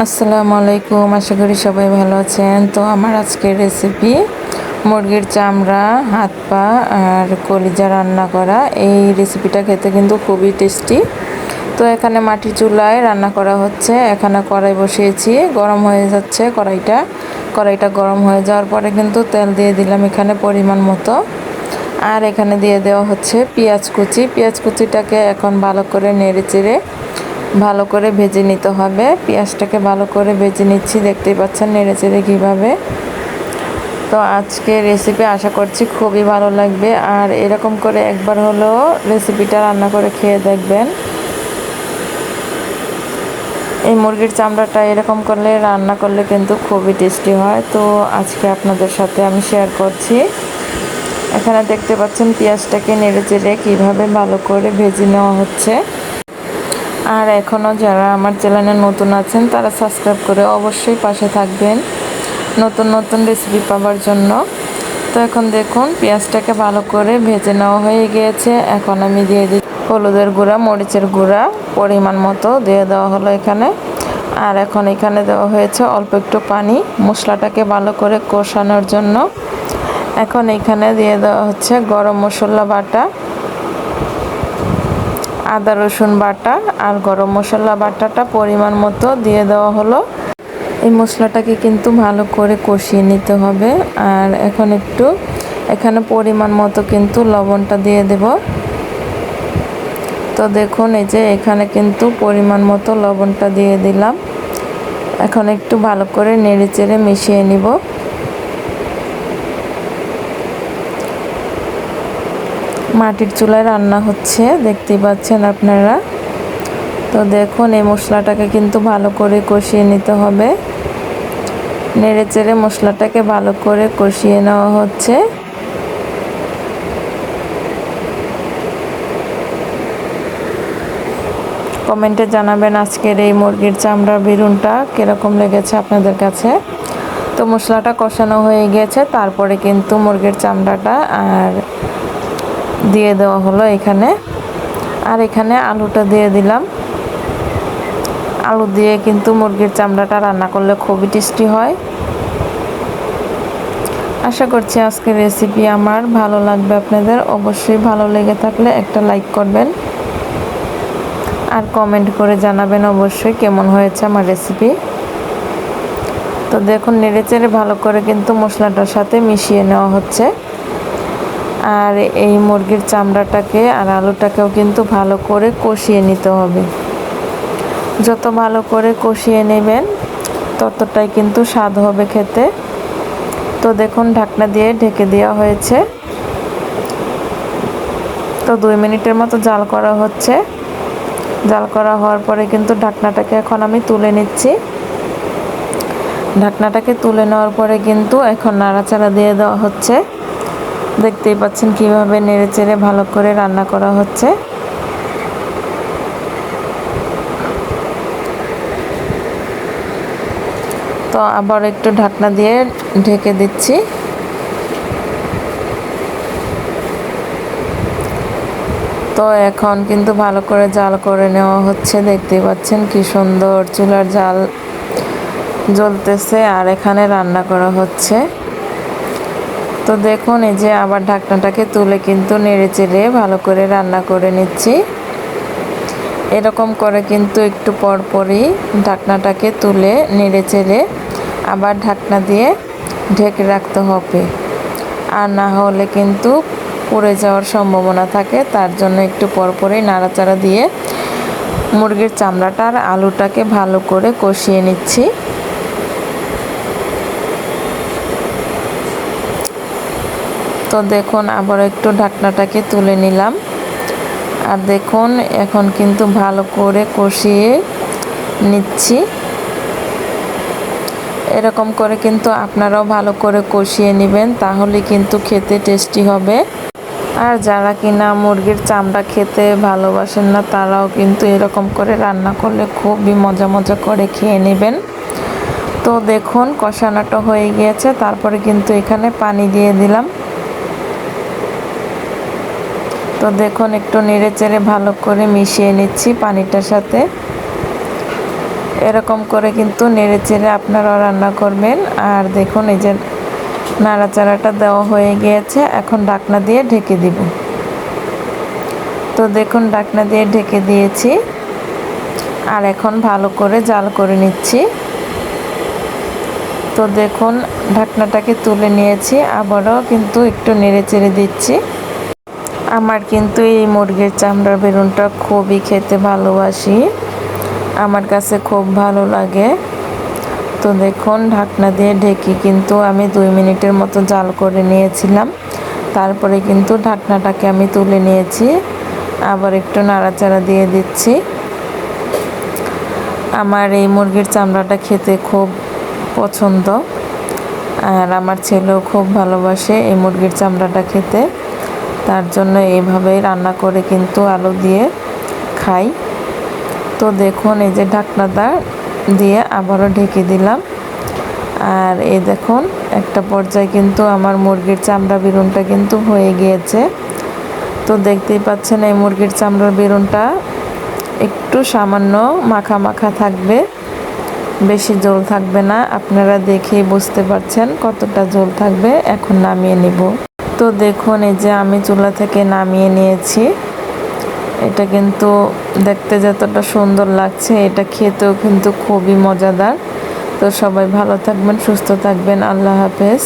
আসসালামু আলাইকুম, আশা করি সবাই ভালো আছেন। তো আমার আজকের রেসিপি মুরগির চামড়া, হাত পা আর কলিজা রান্না করা। এই রেসিপিটা খেতে কিন্তু খুবই টেস্টি। তো এখানে মাটির চুলায় রান্না করা হচ্ছে। এখানে কড়াই বসিয়েছি, গরম হয়ে যাচ্ছে কড়াইটা গরম হয়ে যাওয়ার পরে কিন্তু তেল দিয়ে দিলাম এখানে পরিমাণ মতো। আর এখানে দিয়ে দেওয়া হচ্ছে পেঁয়াজ কুচিটাকে এখন ভালো করে নেড়ে চেড়ে ভালো করে ভেজে নিতে হবে। পেঁয়াজটাকে ভালো করে ভেজে নিচ্ছি, দেখতেই পাচ্ছেন নেড়ে চেড়ে কীভাবে। তো আজকে রেসিপি আশা করছি খুবই ভালো লাগবে, আর এরকম করে একবার হলেও রেসিপিটা রান্না করে খেয়ে দেখবেন। এই মুরগির চামড়াটা এরকম করলে রান্না করলে কিন্তু খুবই টেস্টি হয়। তো আজকে আপনাদের সাথে আমি শেয়ার করছি। এখানে দেখতে পাচ্ছেন পেঁয়াজটাকে নেড়ে চেড়ে কীভাবে ভালো করে ভেজে নেওয়া হচ্ছে। আর এখনও যারা আমার চ্যানেলে নতুন আছেন তারা সাবস্ক্রাইব করে অবশ্যই পাশে থাকবেন নতুন নতুন রেসিপি পাওয়ার জন্য। তো এখন দেখুন পেঁয়াজটাকে ভালো করে ভেজে নেওয়া হয়ে গিয়েছে। এখন আমি দিয়ে দিই হলুদের গুঁড়া, মরিচের গুঁড়া পরিমাণ মতো দিয়ে দেওয়া হলো এখানে। আর এখন এখানে দেওয়া হয়েছে অল্প একটু পানি মশলাটাকে ভালো করে কষানোর জন্য। এখন এখানে দিয়ে দেওয়া হচ্ছে গরম মশলা বাটা, আদা রসুন বাটা আর গরম মশলা বাটাটা পরিমাণ মতো দিয়ে দেওয়া হলো। এই মশলাটাকে কিন্তু ভালো করে কষিয়ে নিতে হবে। আর এখন একটু এখানে পরিমাণ মতো কিন্তু লবণটা দিয়ে দেব। তো দেখুন এই যে এখানে কিন্তু পরিমাণ মতো লবণটা দিয়ে দিলাম। এখন একটু ভালো করে নেড়ে চেড়ে মিশিয়ে নিব। মাটির চুলায় রান্না হচ্ছে, দেখতেই পাচ্ছেন আপনারা। তো দেখুন এই মশলাটাকে কিন্তু ভালো করে কষিয়ে নিতে হবে। নেড়ে চেড়ে মশলাটাকে ভালো করে কষিয়ে নেওয়া হচ্ছে। কমেন্টে জানাবেন আজকের এই মুরগির চামড়ার বেগুনটা কীরকম লেগেছে আপনাদের কাছে। তো মশলাটা কষানো হয়ে গিয়েছে, তারপরে কিন্তু মুরগির চামড়াটা আর দিয়ে দেওয়া হলো এখানে। আর এখানে আলুটা দিয়ে দিলাম। আলু দিয়ে কিন্তু মুরগির চামড়াটা রান্না করলে খুবই টেস্টি হয়। আশা করছি আজকের রেসিপি আমার ভালো লাগবে আপনাদের। অবশ্যই ভালো লেগে থাকলে একটা লাইক করবেন আর কমেন্ট করে জানাবেন অবশ্যই কেমন হয়েছে আমার রেসিপি। তো দেখুন নেড়ে চেড়ে ভালো করে কিন্তু মশলাটার সাথে মিশিয়ে নেওয়া হচ্ছে। আর এই মুরগির চামড়াটাকে আর আলুটাকেও কিন্তু ভালো করে কষিয়ে নিতে হবে। যত ভালো করে কষিয়ে নেবেন ততটাই কিন্তু স্বাদ হবে খেতে। তো দেখুন ঢাকনা দিয়ে ঢেকে দেওয়া হয়েছে। তো 2 মিনিটের মতো জাল করা হচ্ছে। জাল করা হওয়ার পরে কিন্তু ঢাকনাটাকে এখন আমি তুলে নিচ্ছি। ঢাকনাটাকে তুলে নেওয়ার পরে কিন্তু এখন নাড়াচাড়া দিয়ে দেওয়া হচ্ছে। দেখতেই পাচ্ছেন কিভাবে নেড়ে চেড়ে ভালো করে রান্না করা হচ্ছে। তো আবার একটু ঢাকনা দিয়ে ঢেকে দিচ্ছি। তো এখন কিন্তু ভালো করে জাল করে নেওয়া হচ্ছে। দেখতেই পাচ্ছেন কি সুন্দর চুলার জাল জ্বলতেছে আর এখানে রান্না করা হচ্ছে। তো দেখুন এই যে আবার ঢাকনাটাকে তুলে কিন্তু নেড়ে চেড়ে ভালো করে রান্না করে নিচ্ছি। এরকম করে কিন্তু একটু পরপরই ঢাকনাটাকে তুলে নেড়ে চেড়ে আবার ঢাকনা দিয়ে ঢেকে রাখতে হবে, আর না হলে কিন্তু পুড়ে যাওয়ার সম্ভাবনা থাকে। তার জন্য একটু পরপরই নাড়াচাড়া দিয়ে মুরগির চামড়াটা আর আলুটাকে ভালো করে কষিয়ে নিচ্ছি। তো দেখুন আবার একটু ঢাকনাটাকে তুলে নিলাম। আর দেখুন এখন কিন্তু ভালো করে কষিয়ে নিচ্ছি। এরকম করে কিন্তু আপনারাও ভালো করে কষিয়ে নেবেন, তাহলে কিন্তু খেতে টেস্টি হবে। আর যারা কিনা মুরগির চামড়া খেতে ভালোবাসেন না তারাও কিন্তু এরকম করে রান্না করলে খুবই মজা মজা করে খেয়ে নেবেন। তো দেখুন কষানোটা হয়ে গিয়েছে, তারপরে কিন্তু এখানে পানি দিয়ে দিলাম। তো দেখুন একটু নেড়ে চেড়ে ভালো করে মিশিয়ে নিচ্ছি পানিটার সাথে। এরকম করে কিন্তু নেড়ে চেড়ে আপনারাও রান্না করবেন। আর দেখুন এই যে নাড়াচাড়াটা দেওয়া হয়ে গিয়েছে, এখন ঢাকনা দিয়ে ঢেকে দিব। তো দেখুন ঢাকনা দিয়ে ঢেকে দিয়েছি, আর এখন ভালো করে জাল করে নিচ্ছি। তো দেখুন ঢাকনাটাকে তুলে নিয়েছি, আবারও কিন্তু একটু নেড়ে চেড়ে দিচ্ছি। আমার কিন্তু এই মুরগির চামড়ার বেগুনটা খুবই খেতে ভালোবাসি, আমার কাছে খুব ভালো লাগে। তো দেখুন ঢাকনা দিয়ে ঢেকে কিন্তু আমি 2 মিনিটের মতো জাল করে নিয়েছিলাম। তারপরে কিন্তু ঢাকনাটাকে আমি তুলে নিয়েছি, আবার একটু নাড়াচাড়া দিয়ে দিচ্ছি। আমার এই মুরগির চামড়াটা খেতে খুব পছন্দ, আর আমার ছেলেও খুব ভালোবাসে এই মুরগির চামড়াটা খেতে। তার জন্য এইভাবেই রান্না করে কিন্তু আলু দিয়ে খাই। তো দেখুন এই যে ঢাকনাটা দিয়ে আবারও ঢেকে দিলাম, আর এই দেখুন একটা পর্যায়ে কিন্তু আমার মুরগির চামড়া বেগুনটা কিন্তু হয়ে গিয়েছে। তো দেখতেই পাচ্ছেন এই মুরগির চামড়ার বেগুনটা একটু সামান্য মাখা মাখা থাকবে, বেশি ঝোল থাকবে না। আপনারা দেখেই বুঝতে পারছেন কতটা ঝোল থাকবে। এখন নামিয়ে নিব। তো দেখুন এই যে আমি চুলা থেকে নামিয়ে নিয়েছি। এটা কিন্তু দেখতে যতটা সুন্দর লাগছে, এটা খেতেও কিন্তু খুবই মজাদার। তো সবাই ভালো থাকবেন, সুস্থ থাকবেন। আল্লাহ হাফেজ।